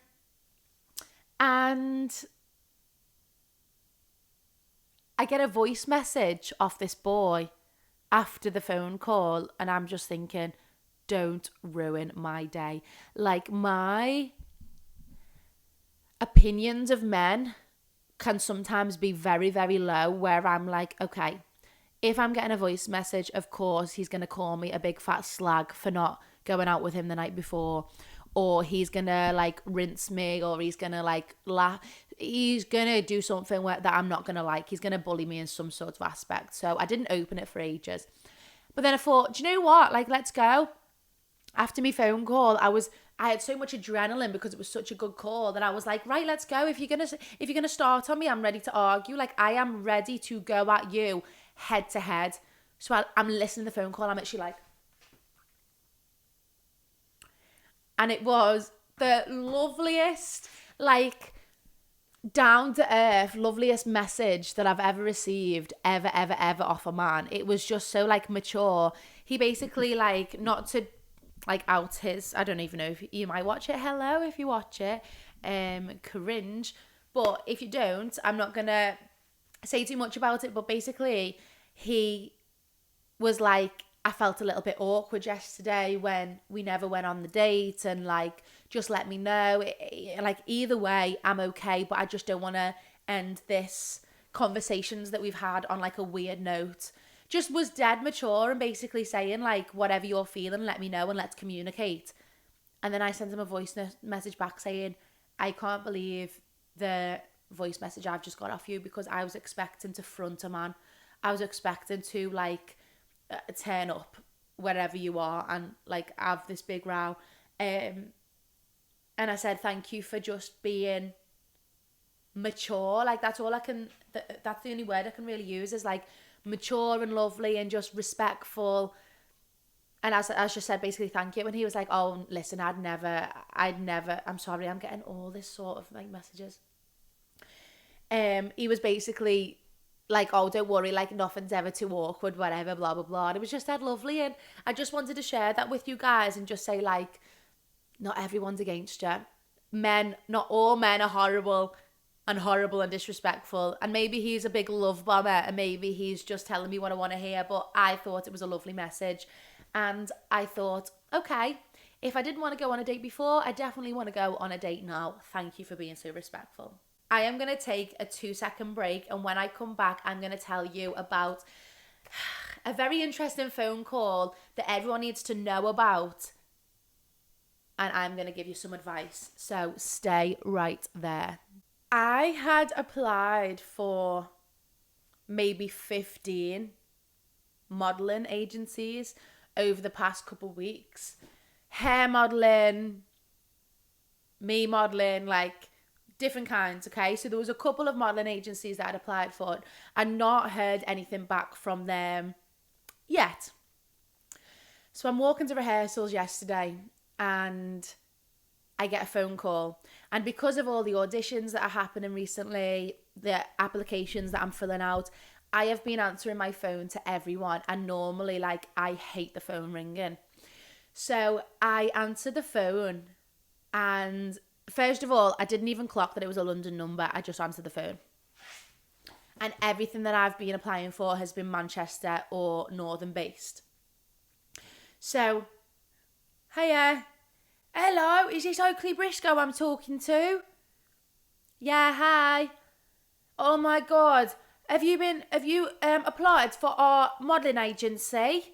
I get a voice message off this boy after the phone call, and I'm just thinking, don't ruin my day. My opinions of men can sometimes be very, very low, where I'm like, okay, if I'm getting a voice message, of course he's going to call me a big fat slag for not going out with him the night before, or he's going to rinse me, or he's going to laugh. He's going to do something that I'm not going to like. He's going to bully me in some sort of aspect. So I didn't open it for ages. But then I thought, do you know what? Let's go. After my phone call, I had so much adrenaline because it was such a good call that I was like, right, let's go. If you're gonna start on me, I'm ready to argue. I am ready to go at you head to head. So I'm listening to the phone call. I'm actually and it was the loveliest, down to earth, loveliest message that I've ever received, ever off a man. It was just so mature. He basically not to out his, I don't even know if you might watch it. Hello, if you watch it, cringe. But if you don't, I'm not gonna say too much about it. But basically, he was I felt a little bit awkward yesterday when we never went on the date, and just let me know. Either way, I'm okay, but I just don't want to end this conversations that we've had on a weird note. Just was dead mature and basically saying whatever you're feeling, let me know and let's communicate. And then I sent him a voice message back saying, I can't believe the voice message I've just got off you, because I was expecting to front a man. I was expecting to turn up wherever you are and have this big row. And I said, thank you for just being mature. Like, that's all I can, that's the only word I can really use, is like mature and lovely and just respectful. And as just said, basically, thank you. And he was like, oh, listen, I'd never, I'm sorry, I'm getting all this sort of like messages. He was basically like, oh, don't worry, like nothing's ever too awkward, whatever, blah, blah, blah. And it was just that lovely. And I just wanted to share that with you guys and just say, like, not everyone's against you. Not all men are horrible and disrespectful. And maybe he's a big love bomber and maybe he's just telling me what I want to hear. But I thought it was a lovely message. And I thought, okay, if I didn't want to go on a date before, I definitely want to go on a date now. Thank you for being so respectful. I am going to take a 2-second break, and when I come back, I'm going to tell you about a very interesting phone call that everyone needs to know about, and I'm going to give you some advice. So stay right there. I had applied for maybe 15 modelling agencies over the past couple of weeks. Hair modelling, me modelling, like different kinds, okay? So there was a couple of modelling agencies that I'd applied for and not heard anything back from them yet. So I'm walking to rehearsals yesterday and I get a phone call. And because of all the auditions that are happening recently, the applications that I'm filling out, I have been answering my phone to everyone. And normally, like, I hate the phone ringing. So I answered the phone, and first of all, I didn't even clock that it was a London number. I just answered the phone. And everything that I've been applying for has been Manchester or Northern based. So, hiya. Hello, is this Oakleigh Briscoe I'm talking to? Yeah, hi. Oh my God. Have you applied for our modelling agency?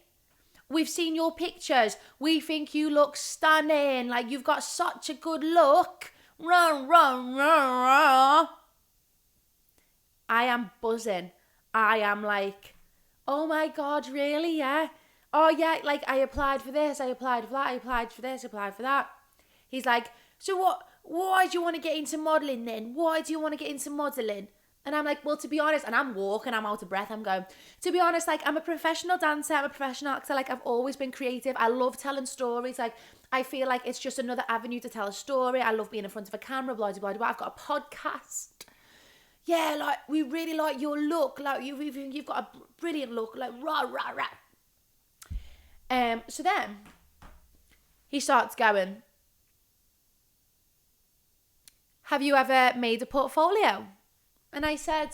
We've seen your pictures. We think you look stunning. Like, you've got such a good look. Rah, rah, rah, rah. I am buzzing. I am like, oh my God, really? Yeah. Oh yeah, like I applied for this, I applied for that, I applied for this, I applied for that. He's like, so why do you want to get into modelling then? Why do you want to get into modelling? And I'm like, well, to be honest, and I'm walking, I'm out of breath, I'm going, to be honest, like, I'm a professional dancer, I'm a professional actor, like, I've always been creative, I love telling stories, like, I feel like it's just another avenue to tell a story, I love being in front of a camera, blah, blah, blah, blah. I've got a podcast. Yeah, like, we really like your look, like, you've got a brilliant look, like, rah, rah, rah. So then, he starts going, have you ever made a portfolio? And I said,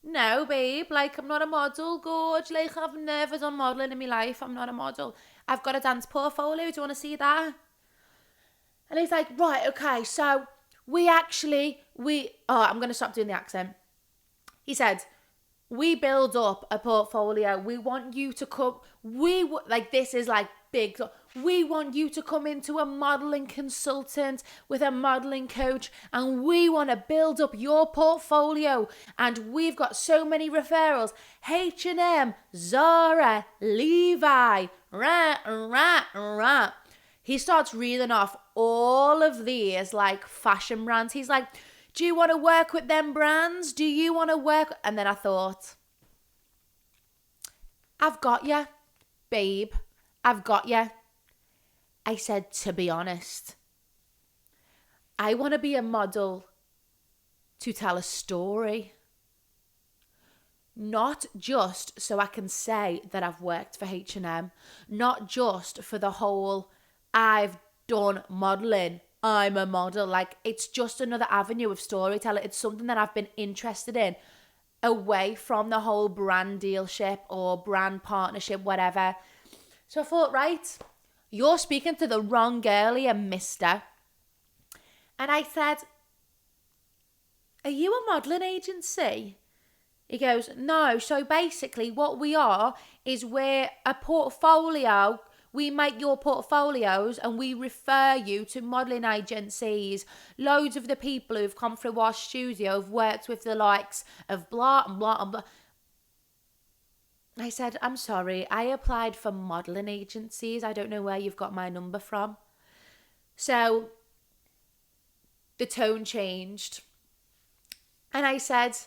no, babe, like, I'm not a model, gorge, like, I've never done modelling in my life, I'm not a model. I've got a dance portfolio, do you want to see that? And he's like, right, okay, so I'm going to stop doing the accent. He said, we build up a portfolio, we want you to come, this is like big, we want you to come into a modelling consultant with a modelling coach, and we want to build up your portfolio, and we've got so many referrals, H&M, Zara, Levi, He starts reading off all of these like fashion brands. He's like, do you want to work with them brands? Do you want to work? And then I thought, I've got you, babe. I've got you. I said, to be honest, I want to be a model to tell a story. Not just so I can say that I've worked for H&M. Not just for the whole, I've done modelling, I'm a model. Like, it's just another avenue of storytelling. It's something that I've been interested in away from the whole brand dealship or brand partnership, whatever. So I thought, right, you're speaking to the wrong girl here, mister. And I said, are you a modelling agency? He goes, no. So basically what we are is we're a portfolio. We make your portfolios and we refer you to modelling agencies. Loads of the people who've come through our studio have worked with the likes of blah and blah and blah. I said, I'm sorry, I applied for modelling agencies. I don't know where you've got my number from. So the tone changed. And I said,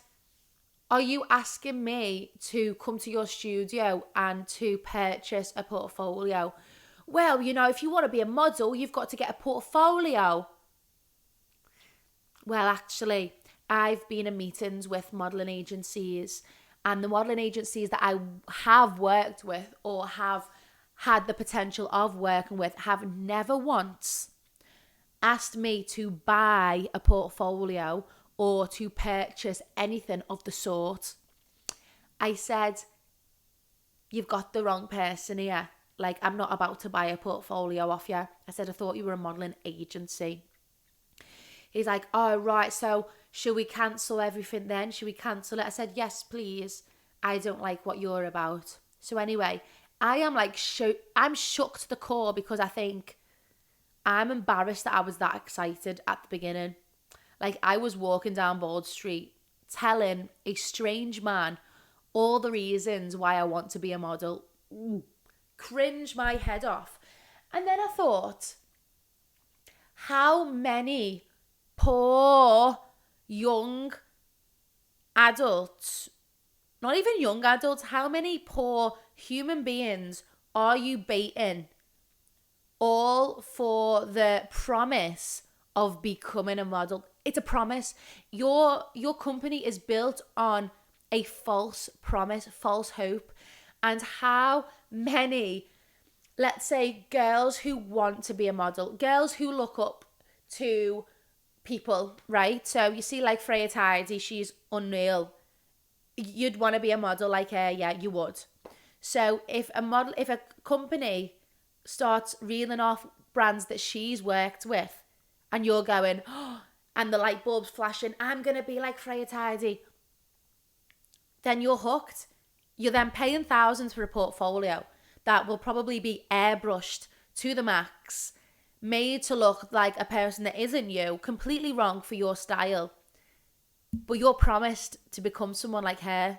are you asking me to come to your studio and to purchase a portfolio? Well, you know, if you want to be a model, you've got to get a portfolio. Well, actually, I've been in meetings with modelling agencies, and the modelling agencies that I have worked with or have had the potential of working with have never once asked me to buy a portfolio or to purchase anything of the sort. I said, you've got the wrong person here. Like, I'm not about to buy a portfolio off you. I said, I thought you were a modelling agency. He's like, oh, right, so should we cancel everything then? Should we cancel it? I said, yes, please. I don't like what you're about. So anyway, I am like, I'm shook to the core because I think I'm embarrassed that I was that excited at the beginning. Like, I was walking down Broad Street telling a strange man all the reasons why I want to be a model. Ooh, cringe my head off. And then I thought, how many poor young adults, not even young adults, how many poor human beings are you baiting all for the promise of becoming a model? It's a promise. Your company is built on a false promise, false hope. And how many, let's say, girls who want to be a model, girls who look up to people, right? So you see like Freya Tidy, she's unreal. You'd want to be a model like her, yeah, you would. So if a company starts reeling off brands that she's worked with, and you're going, oh, and the light bulb's flashing, I'm going to be like Freya Tidy, then you're hooked. You're then paying thousands for a portfolio that will probably be airbrushed to the max, made to look like a person that isn't you, completely wrong for your style. But you're promised to become someone like her.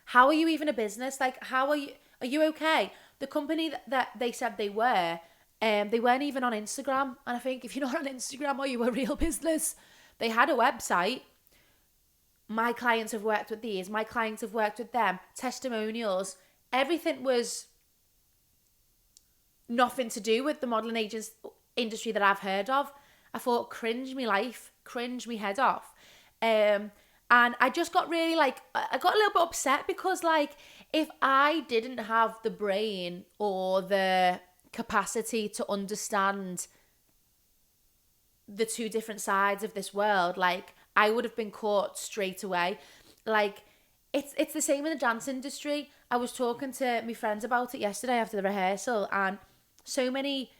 How are you even a business? Like, are you okay? The company that they said they weren't even on Instagram. And I think if you're not on Instagram, are you a real business? They had a website. My clients have worked with these. My clients have worked with them. Testimonials. Everything was nothing to do with the modelling industry that I've heard of. I thought, cringe me life. Cringe me head off. And I just got really I got a little bit upset because if I didn't have the brain or the capacity to understand the two different sides of this world, I would have been caught straight away. It's the same in the dance industry. I was talking to my friends about it yesterday after the rehearsal, and so many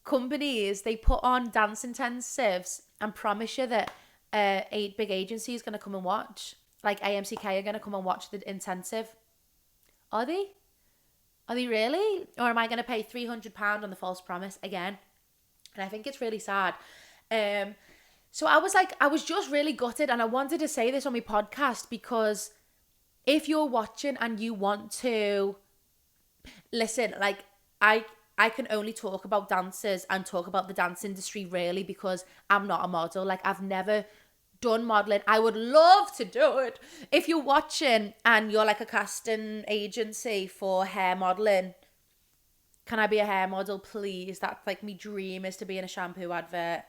companies, they put on dance intensives and promise you that a big agency is going to come and watch. Like AMCK are going to come and watch the intensive. Are they? Are they really? Or am I going to pay £300 on the false promise again? And I think it's really sad. So I was just really gutted, and I wanted to say this on my podcast because if you're watching and you want to listen, I can only talk about dancers and talk about the dance industry really because I'm not a model. I've never done modelling. I would love to do it. If you're watching and you're a casting agency for hair modelling, can I be a hair model, please? That's my dream, is to be in a shampoo advert.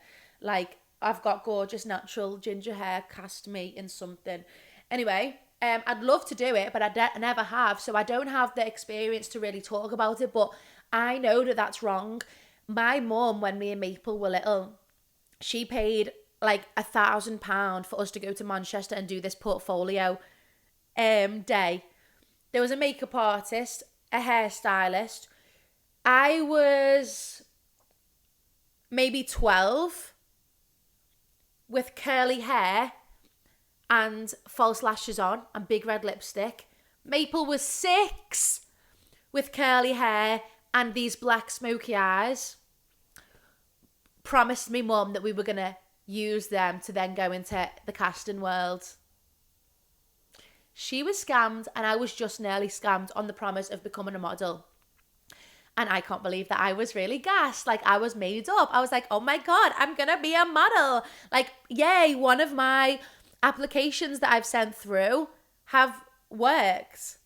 I've got gorgeous natural ginger hair, cast me in something. Anyway, I'd love to do it, but I never have, so I don't have the experience to really talk about it, but I know that that's wrong. My mum, when me and Maple were little, she paid £1,000 for us to go to Manchester and do this portfolio day. There was a makeup artist, a hairstylist. I was maybe 12 with curly hair and false lashes on and big red lipstick. Maple was 6 with curly hair and these black smoky eyes. Promised me mum that we were going to use them to then go into the casting world. She was scammed, and I was just nearly scammed on the promise of becoming a model. And I can't believe that I was really gassed. I was made up. I was like, oh my God, I'm going to be a model. Yay, one of my applications that I've sent through have worked.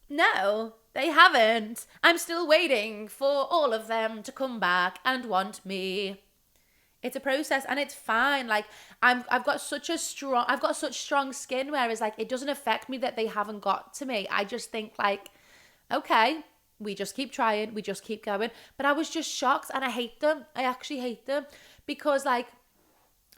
No, they haven't. I'm still waiting for all of them to come back and want me. It's a process and it's fine. Like I've got such strong skin, whereas like it doesn't affect me that they haven't got to me. I just think like, okay, we just keep trying, we just keep going. But I was just shocked and I hate them. I actually hate them because like,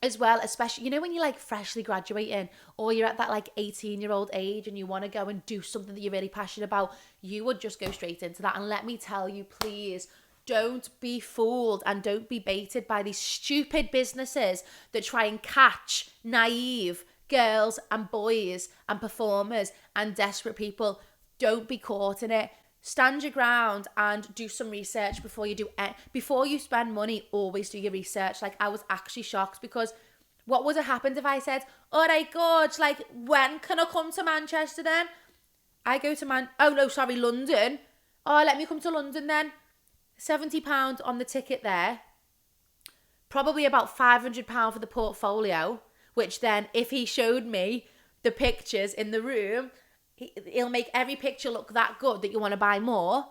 as well, especially, you know, when you're like freshly graduating or you're at that like 18-year-old age and you want to go and do something that you're really passionate about, you would just go straight into that. And let me tell you, please, don't be fooled and don't be baited by these stupid businesses that try and catch naive girls and boys and performers and desperate people. Don't be caught in it. Stand your ground and do some research before you before you spend money. Always do your research. Like I was actually shocked because what would have happened if I said, all right, gorge, like when can I come to Manchester then? I go to London. Oh, let me come to London then. £70 on the ticket there. Probably about £500 for the portfolio, which then if he showed me the pictures in the room, he'll make every picture look that good that you want to buy more.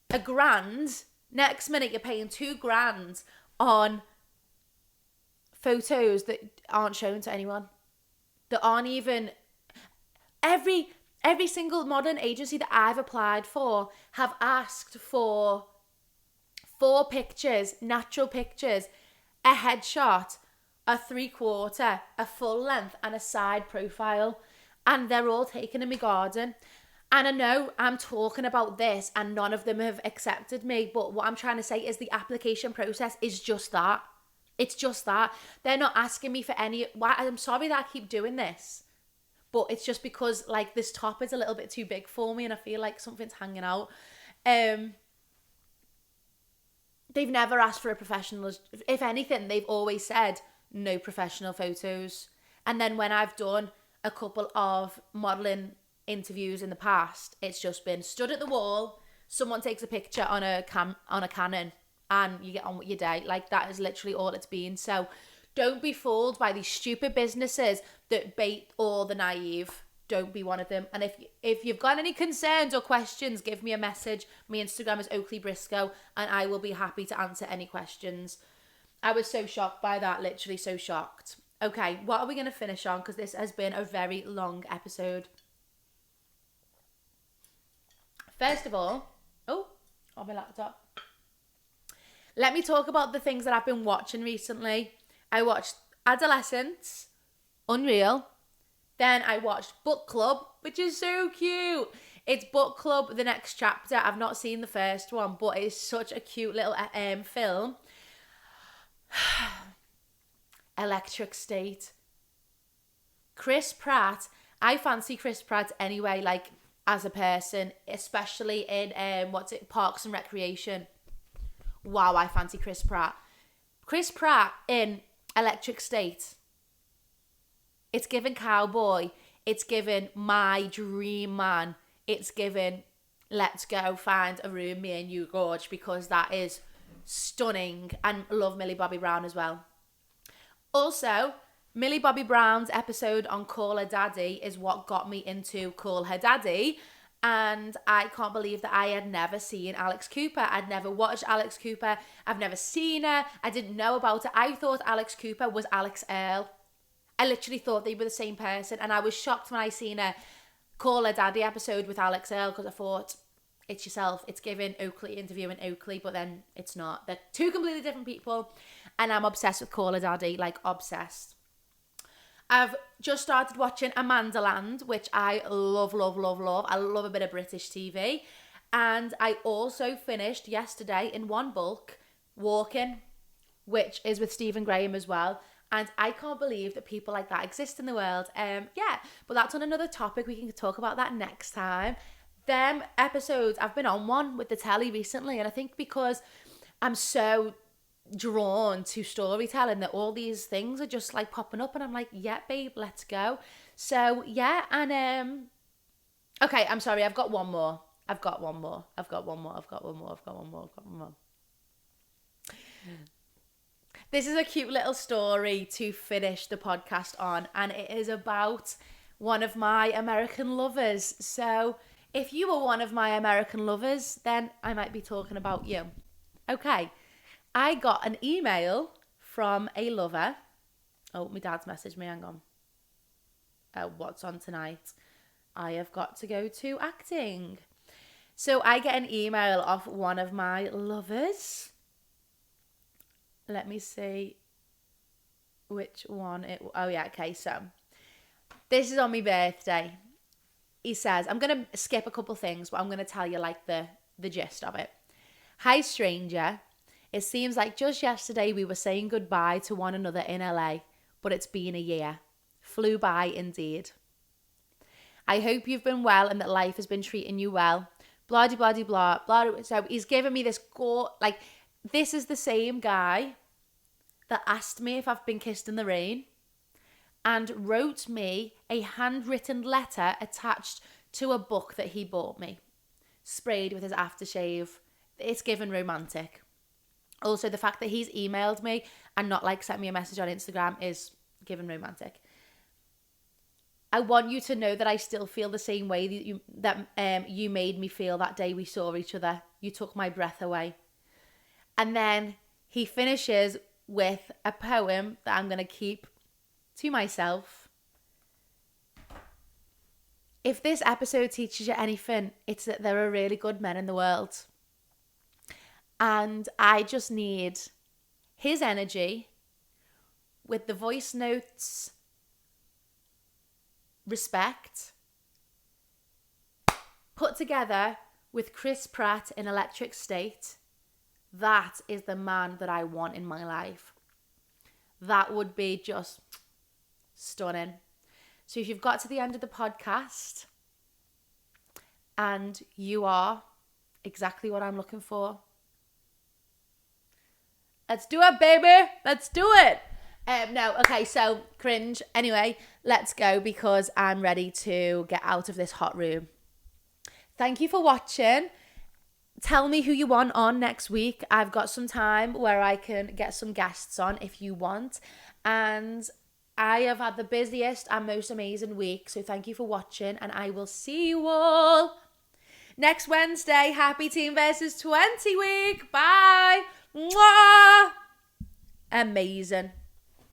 £1,000. Next minute you're paying £2,000 on photos that aren't shown to anyone. That aren't even... Every single modern agency that I've applied for have asked for 4 pictures, natural pictures, a headshot, a 3/4, a full length and a side profile. And they're all taken in my garden. And I know I'm talking about this and none of them have accepted me. But what I'm trying to say is the application process is just that. It's just that. They're not asking me for any... I'm sorry that I keep doing this. But it's just because like this top is a little bit too big for me and I feel like something's hanging out. They've never asked for a professional. If anything, they've always said no professional photos. And then when I've done a couple of modelling interviews in the past, it's just been stood at the wall, someone takes a picture on a Canon and you get on with your day. Like that is literally all it's been. So don't be fooled by these stupid businesses that bait all the naive. Don't be one of them. And if you've got any concerns or questions, give me a message. My Instagram is Oakleigh Briscoe and I will be happy to answer any questions. I was so shocked by that, literally so shocked. Okay, what are we going to finish on? Because this has been a very long episode. First of all, on my laptop. Let me talk about the things that I've been watching recently. I watched Adolescence, unreal. Then I watched Book Club, which is so cute. It's Book Club, the next chapter. I've not seen the first one, but it's such a cute little film. Electric State. Chris Pratt. I fancy Chris Pratt anyway, like as a person, especially in Parks and Recreation. Wow, I fancy Chris Pratt. Chris Pratt in Electric State. It's given cowboy. It's given my dream man. It's given let's go find a room, me and you, gorge, because that is stunning. And love Millie Bobby Brown as well. Also, Millie Bobby Brown's episode on Call Her Daddy is what got me into Call Her Daddy. And I can't believe that I had never seen Alex Cooper. I'd never watched Alex Cooper. I've never seen her. I didn't know about it. I thought Alex Cooper was Alex Earle. I literally thought they were the same person. And I was shocked when I seen a Call Her Daddy episode with Alex Earle because I thought, it's yourself. It's giving Oakleigh interviewing Oakleigh, but then it's not. They're two completely different people. And I'm obsessed with Call Her Daddy, like obsessed. I've just started watching Amandaland, which I love, love, love, love. I love a bit of British TV. And I also finished yesterday in one bulk, Walking, which is with Stephen Graham as well. And I can't believe that people like that exist in the world. But that's on another topic. We can talk about that next time. Them episodes, I've been on one with the telly recently. And I think because I'm so drawn to storytelling that all these things are just like popping up. And I'm like, yeah, babe, let's go. So, yeah. And, okay, I'm sorry. I've got one more. This is a cute little story to finish the podcast on, and it is about one of my American lovers. So if you were one of my American lovers, then I might be talking about you. Okay, I got an email from a lover. Oh, my dad's messaged me, hang on. What's on tonight? I have got to go to acting. So I get an email off one of my lovers. Let me see which one it... Oh, yeah, okay, so this is on my birthday. He says, I'm going to skip a couple things, but I'm going to tell you, like, the gist of it. Hi, stranger. It seems like just yesterday we were saying goodbye to one another in LA, but it's been a year. Flew by, indeed. I hope you've been well and that life has been treating you well. Blah, blah, blah, blah, blah. So he's given me this like... This is the same guy that asked me if I've been kissed in the rain and wrote me a handwritten letter attached to a book that he bought me, sprayed with his aftershave. It's given romantic. Also, the fact that he's emailed me and not like sent me a message on Instagram is given romantic. I want you to know that I still feel the same way that you made me feel that day we saw each other. You took my breath away. And then he finishes with a poem that I'm going to keep to myself. If this episode teaches you anything, it's that there are really good men in the world. And I just need his energy with the voice notes, respect, put together with Chris Pratt in Electric State. That is the man that I want in my life. That would be just stunning. So if you've got to the end of the podcast and you are exactly what I'm looking for, let's do it, baby. Let's do it. No, okay, so cringe. Anyway, let's go because I'm ready to get out of this hot room. Thank you for watching. Tell me who you want on next week. I've got some time where I can get some guests on if you want. And I have had the busiest and most amazing week. So thank you for watching. And I will see you all next Wednesday. Happy Teen versus 20 week. Bye. Mwah. Amazing.